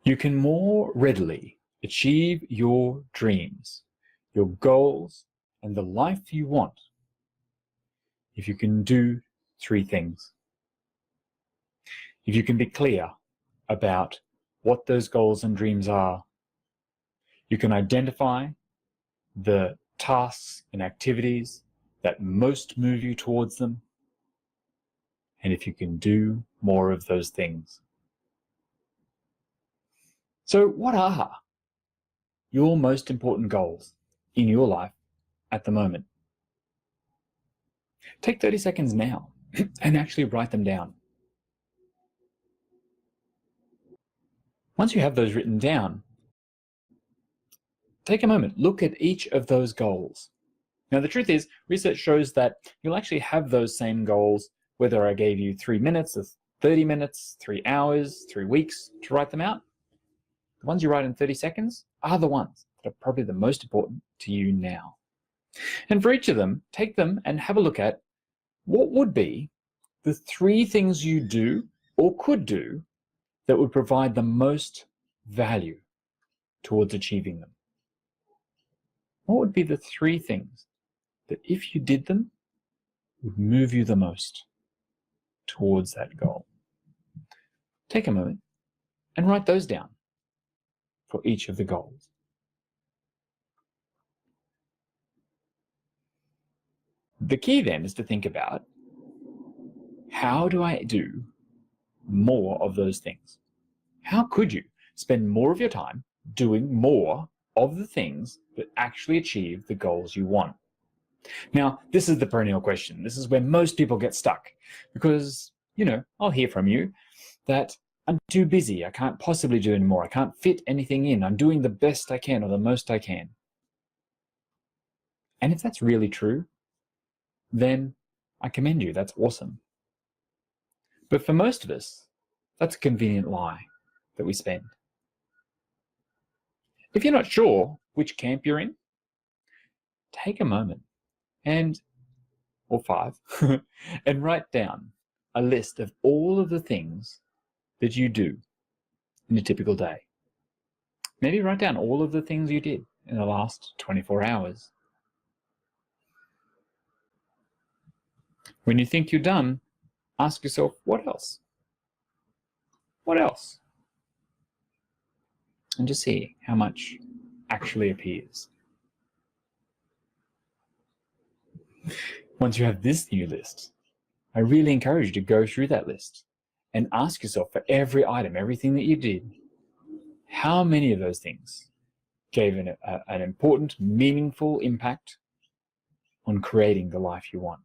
You can more readily achieve your dreams, your goals, and the life you want if you can do three things. If you can be clear about what those goals and dreams are, you can identify the tasks and activities that most move you towards them, and if you can do more of those things. So what are your most important goals in your life at the moment? Take 30 seconds now and actually write them down. Once you have those written down, take a moment, look at each of those goals. Now, the truth is, research shows that you'll actually have those same goals whether I gave you 3 minutes, or 30 minutes, 3 hours, 3 weeks to write them out. The ones you write in 30 seconds are the ones that are probably the most important to you now. And for each of them, take them and have a look at what would be the 3 things you do or could do that would provide the most value towards achieving them. What would be the 3 things that if you did them would move you the most towards that goal? Take a moment and write those down for each of the goals. The key then is to think about, how do I do more of those things? How could you spend more of your time doing more of the things that actually achieve the goals you want? Now, this is the perennial question. This is where most people get stuck because, I'll hear from you that I'm too busy. I can't possibly do any more. I can't fit anything in. I'm doing the best I can or the most I can. And if that's really true, then I commend you. That's awesome. But for most of us, that's a convenient lie that we spend. If you're not sure which camp you're in, take a moment or 5 and write down a list of all of the things that you do in a typical day. Maybe write down all of the things you did in the last 24 hours. When you think you're done, ask yourself, what else? What else? And just see how much actually appears. Once you have this new list, I really encourage you to go through that list and ask yourself for every item, everything that you did, how many of those things gave an important, meaningful impact on creating the life you want.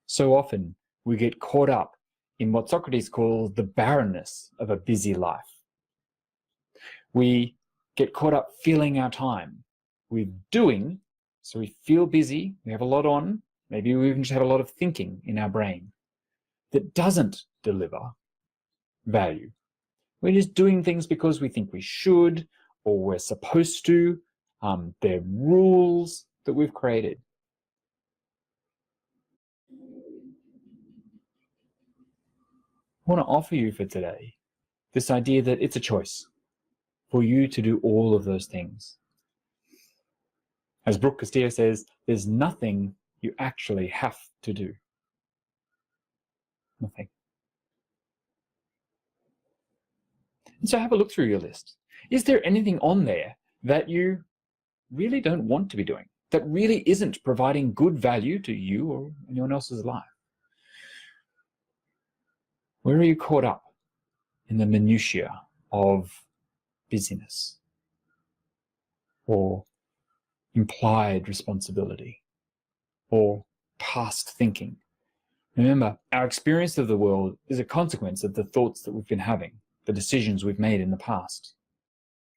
So often we get caught up in what Socrates calls the barrenness of a busy life. We get caught up filling our time with doing, so we feel busy, we have a lot on, maybe we even just have a lot of thinking in our brain that doesn't deliver value. We're just doing things because we think we should or we're supposed to. They're rules that we've created. I want to offer you for today this idea that it's a choice for you to do all of those things. As Brooke Castillo says, there's nothing you actually have to do. Nothing. And so have a look through your list. Is there anything on there that you really don't want to be doing, that really isn't providing good value to you or anyone else's life? Where are you caught up in the minutiae of busyness or implied responsibility or past thinking? Remember, our experience of the world is a consequence of the thoughts that we've been having, the decisions we've made in the past.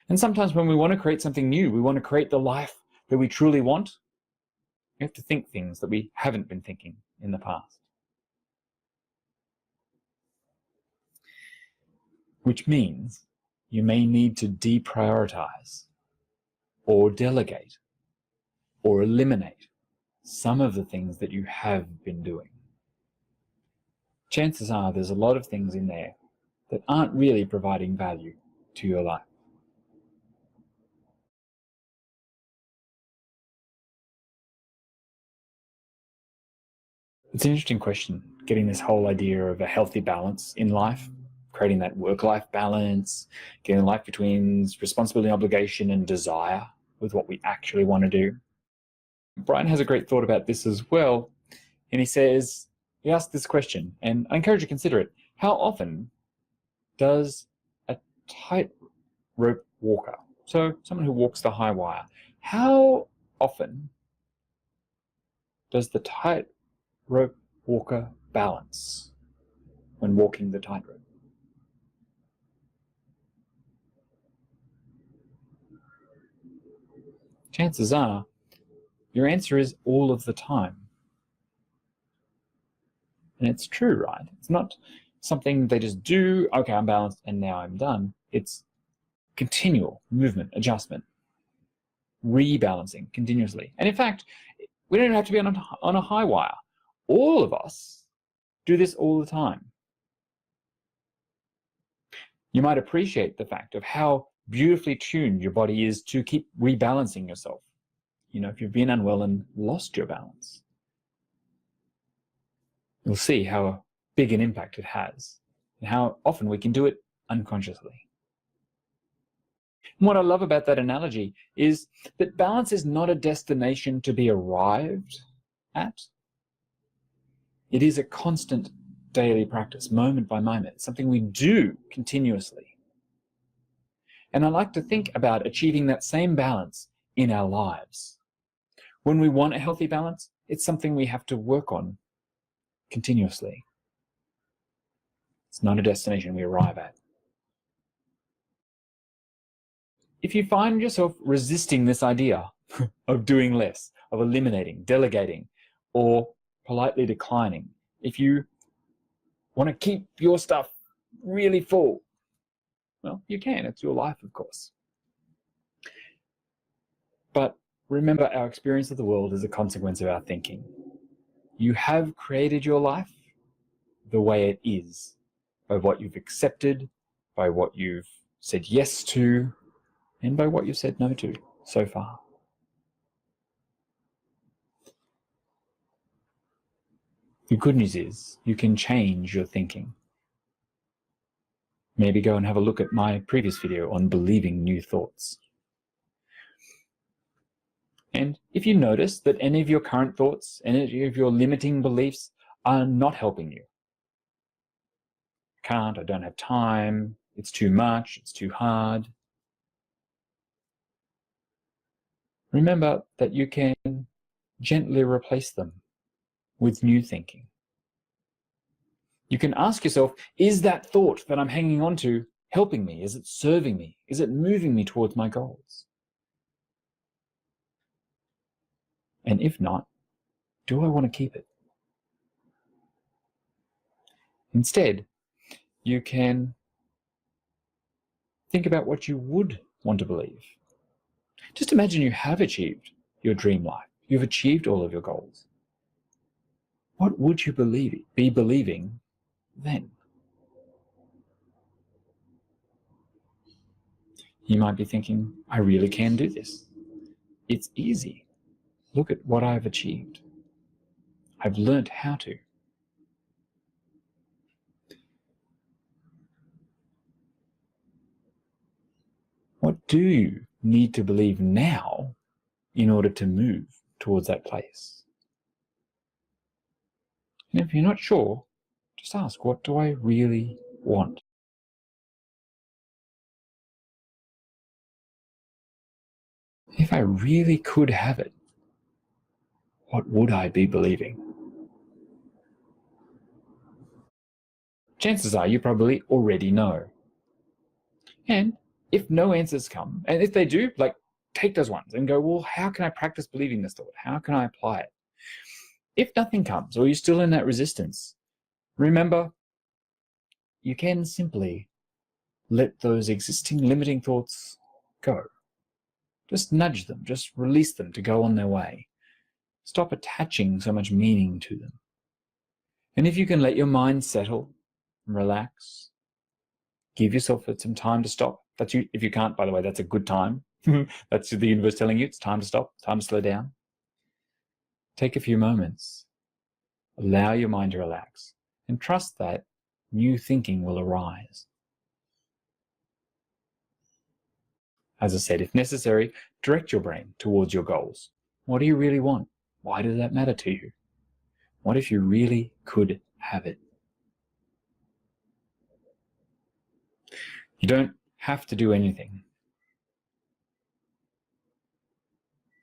And sometimes when we want to create something new, we want to create the life that we truly want, we have to think things that we haven't been thinking in the past. Which means you may need to deprioritize or delegate or eliminate some of the things that you have been doing. Chances are there's a lot of things in there that aren't really providing value to your life? It's an interesting question, getting this whole idea of a healthy balance in life, creating that work-life balance, getting a life between responsibility, obligation, and desire with what we actually want to do. Brian has a great thought about this as well, and he asked this question, and I encourage you to consider it. How often does a tightrope walker, so someone who walks the high wire, how often does the tightrope walker balance when walking the tightrope? Chances are your answer is all of the time. And it's true, right? It's not something they just do, okay, I'm balanced and now I'm done. It's continual movement, adjustment, rebalancing continuously. And in fact, we don't have to be on a high wire. All of us do this all the time. You might appreciate the fact of how beautifully tuned your body is to keep rebalancing yourself. You know, if you've been unwell and lost your balance, you'll see how big an impact it has and how often we can do it unconsciously. And what I love about that analogy is that balance is not a destination to be arrived at. It is a constant daily practice, moment by moment, something we do continuously. And I like to think about achieving that same balance in our lives. When we want a healthy balance, it's something we have to work on continuously. It's not a destination we arrive at. If you find yourself resisting this idea of doing less, of eliminating, delegating, or politely declining, if you want to keep your stuff really full, well, you can. It's your life, of course. But remember, our experience of the world is a consequence of our thinking. You have created your life the way it is, by what you've accepted, by what you've said yes to, and by what you've said no to so far. The good news is you can change your thinking. Maybe go and have a look at my previous video on believing new thoughts. And if you notice that any of your current thoughts, any of your limiting beliefs are not helping you, I don't have time, it's too much, it's too hard, remember that you can gently replace them with new thinking. You can ask yourself, is that thought that I'm hanging on to helping me? Is it serving me? Is it moving me towards my goals? And if not, do I want to keep it? Instead, you can think about what you would want to believe. Just imagine you have achieved your dream life. You've achieved all of your goals. What would you be believing then? You might be thinking, I really can do this. It's easy. Look at what I've achieved. I've learned how to. What do you need to believe now in order to move towards that place? And if you're not sure, just ask, what do I really want? If I really could have it, what would I be believing? Chances are you probably already know. And if no answers come, and if they do, take those ones and go, well, how can I practice believing this thought? How can I apply it? If nothing comes, or you're still in that resistance, remember, you can simply let those existing limiting thoughts go. Just nudge them, just release them to go on their way. Stop attaching so much meaning to them. And if you can let your mind settle and relax, Give yourself some time to stop. If you can't, by the way, that's a good time. That's the universe telling you it's time to stop, time to slow down. Take a few moments. Allow your mind to relax and trust that new thinking will arise. As I said, if necessary, direct your brain towards your goals. What do you really want? Why does that matter to you? What if you really could have it? You don't have to do anything.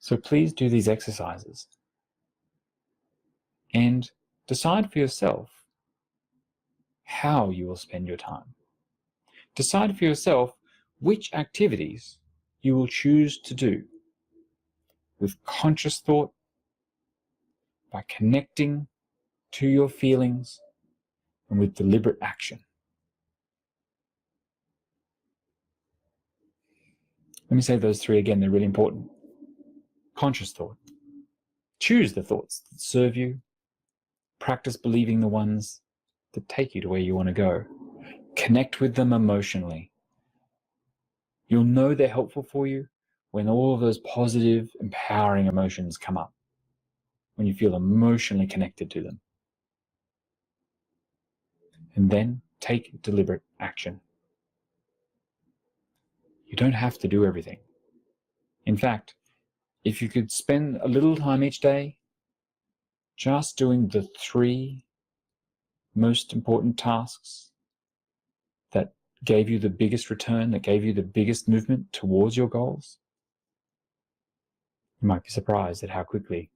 So please do these exercises and decide for yourself how you will spend your time. Decide for yourself which activities you will choose to do with conscious thought, by connecting to your feelings, and with deliberate action. Let me say those three again, they're really important. Conscious thought. Choose the thoughts that serve you. Practice believing the ones that take you to where you want to go. Connect with them emotionally. You'll know they're helpful for you when all of those positive, empowering emotions come up, when you feel emotionally connected to them. And then take deliberate action. You don't have to do everything. In fact, if you could spend a little time each day just doing the 3 most important tasks that gave you the biggest return, that gave you the biggest movement towards your goals, you might be surprised at how quickly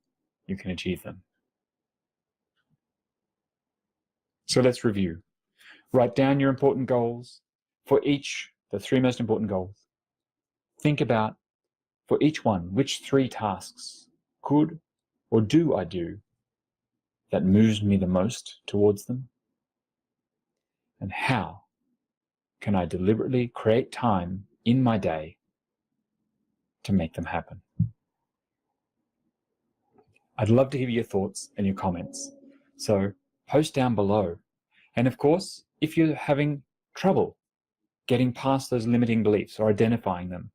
you can achieve them. So let's review. Write down your important goals for each, the 3 most important goals. Think about, for each one, which 3 tasks could or do I do that moves me the most towards them? And how can I deliberately create time in my day to make them happen? I'd love to hear your thoughts and your comments, so post down below. And of course, if you're having trouble getting past those limiting beliefs or identifying them,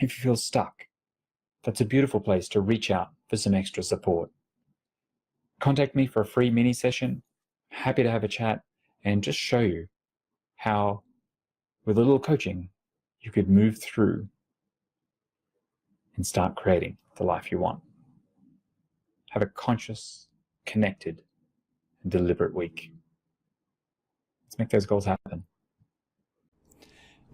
if you feel stuck, that's a beautiful place to reach out for some extra support. Contact me for a free mini session. Happy to have a chat and just show you how, with a little coaching, you could move through and start creating the life you want. Have a conscious, connected, and deliberate week. Let's make those goals happen.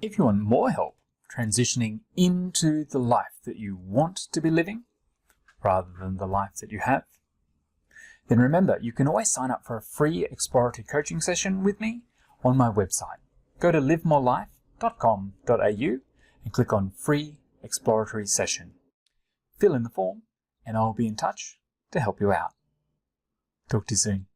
If you want more help transitioning into the life that you want to be living, rather than the life that you have, then remember, you can always sign up for a free exploratory coaching session with me on my website. Go to livemorelife.com.au and click on Free Exploratory Session. Fill in the form and I'll be in touch to help you out. Talk to you soon.